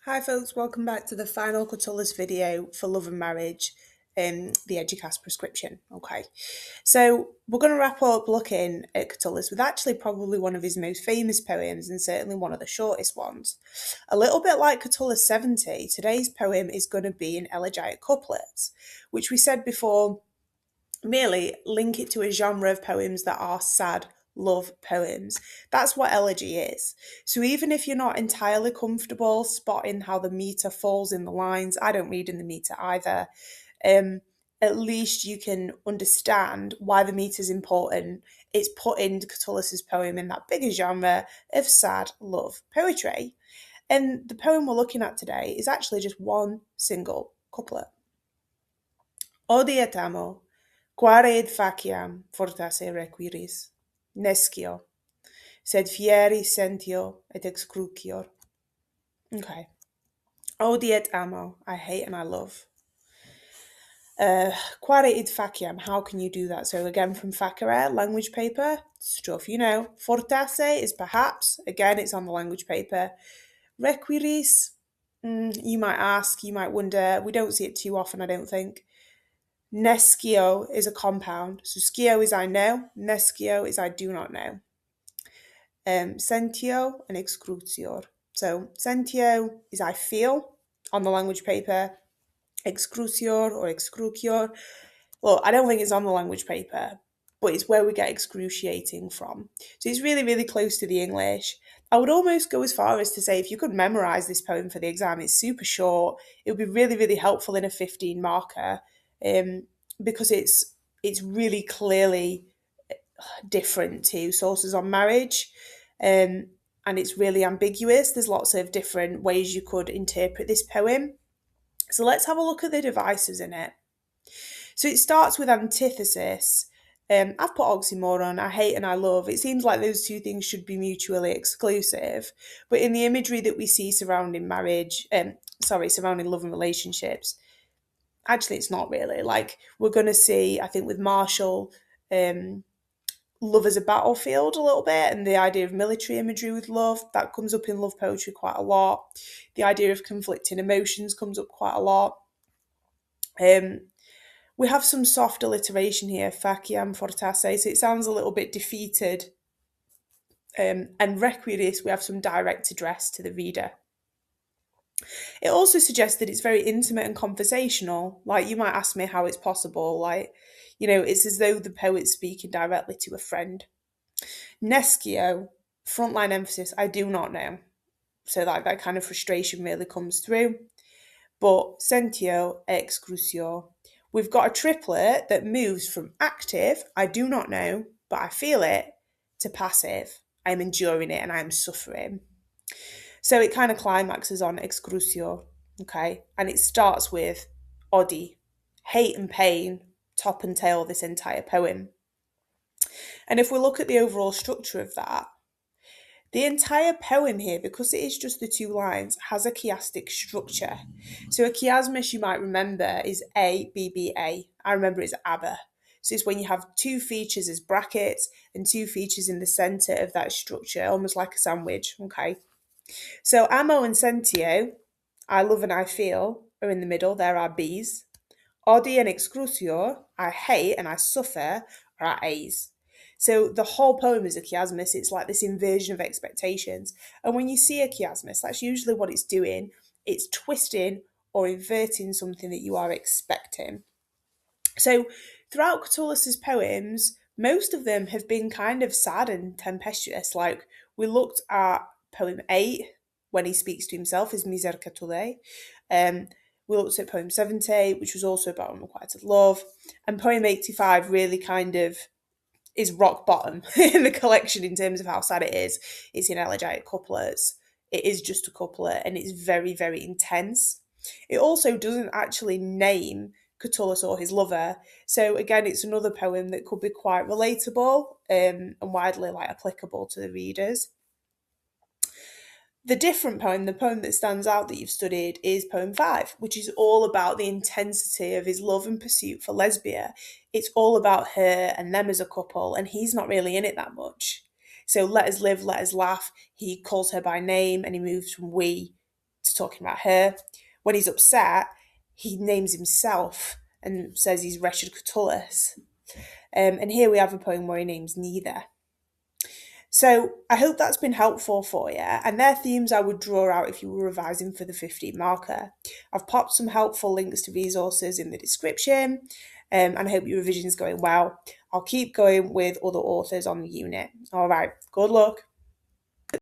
Hi folks, welcome back to the final Catullus video for Love and Marriage, the EDUQAS prescription. Okay, so we're going to wrap up looking at Catullus with actually probably one of his most famous poems and certainly one of the shortest ones. A little bit like Catullus 70, today's poem is going to be in elegiac couplets, which we said before merely link it to a genre of poems that are sad love poems. That's what elegy is. So even if you're not entirely comfortable spotting how the meter falls in the lines, I don't read in the meter either. Um, at least you can understand why the meter is important. It's put into Catullus's poem in that bigger genre of sad love poetry. And the poem we're looking at today is actually just one single couplet. Odiet amo, quare id faciam fortasse requiris, nescio, sed fieri sentio et excrucior. Okay. Odiet amo, I hate and I love. Quare id faciam, how can you do that? So again from facere, language paper, stuff you know. Fortasse is perhaps, again it's on the language paper. Requiris, you might ask, you might wonder, we don't see it too often I don't think. Nescio is a compound. So scio is I know, nescio is I do not know. Sentio and excrucior. So sentio is I feel on the language paper. Excrucior or excrucior. Well, I don't think it's on the language paper, but it's where we get excruciating from. So it's really, really close to the English. I would almost go as far as to say if you could memorise this poem for the exam, it's super short. It would be really, really helpful in a 15 marker because it's really clearly different to Sources on Marriage. And it's really ambiguous. There's lots of different ways you could interpret this poem. So let's have a look at the devices in it. So it starts with antithesis. I've put oxymoron, I hate and I love. It seems like those two things should be mutually exclusive. But in the imagery that we see surrounding surrounding love and relationships, actually it's not really. Like we're going to see, I think with Marshall, love as a battlefield a little bit, and the idea of military imagery with love, that comes up in love poetry quite a lot. The idea of conflicting emotions comes up quite a lot. We have some soft alliteration here, faciam fortasse, so it sounds a little bit defeated. And requiris, we have some direct address to the reader. It also suggests that it's very intimate and conversational. Like you might ask me how it's possible. Like, it's as though the poet's speaking directly to a friend. Nescio, frontline emphasis, I do not know. So that kind of frustration really comes through. But sentio, excrucio. We've got a triplet that moves from active, I do not know, but I feel it, to passive, I'm enduring it and I'm suffering. So it kind of climaxes on excrucio, okay? And it starts with odi, hate and pain, top and tail this entire poem. And if we look at the overall structure of that, the entire poem here, because it is just the two lines, has a chiastic structure. So a chiasmus, you might remember, is A, B, B, A. I remember it's ABBA. So it's when you have two features as brackets and two features in the centre of that structure, almost like a sandwich, okay? So amo and sentio, I love and I feel, are in the middle. There are B's. Odi and excrucior, I hate and I suffer, are our A's. So the whole poem is a chiasmus. It's like this inversion of expectations. And when you see a chiasmus, that's usually what it's doing. It's twisting or inverting something that you are expecting. So throughout Catullus's poems, most of them have been kind of sad and tempestuous. Like we looked at poem 8 when he speaks to himself, his Miser Catulle. We looked at poem 70, which was also about unrequited love. And poem 85 really kind of is rock bottom in the collection in terms of how sad it is. It's in elegiac couplets. It is just a couplet and it's very, very intense. It also doesn't actually name Catullus or his lover. So again, it's another poem that could be quite relatable and widely applicable to the readers. The different poem, the poem that stands out that you've studied, is poem 5, which is all about the intensity of his love and pursuit for Lesbia. It's all about her and them as a couple, and he's not really in it that much. So let us live, let us laugh. He calls her by name and he moves from we just talking about her. When he's upset, he names himself and says he's wretched Catullus. And here we have a poem where he names neither. So I hope that's been helpful for you, and they're themes I would draw out if you were revising for the 15 marker. I've popped some helpful links to resources in the description, and I hope your revision's going well. I'll keep going with other authors on the unit. All right, good luck.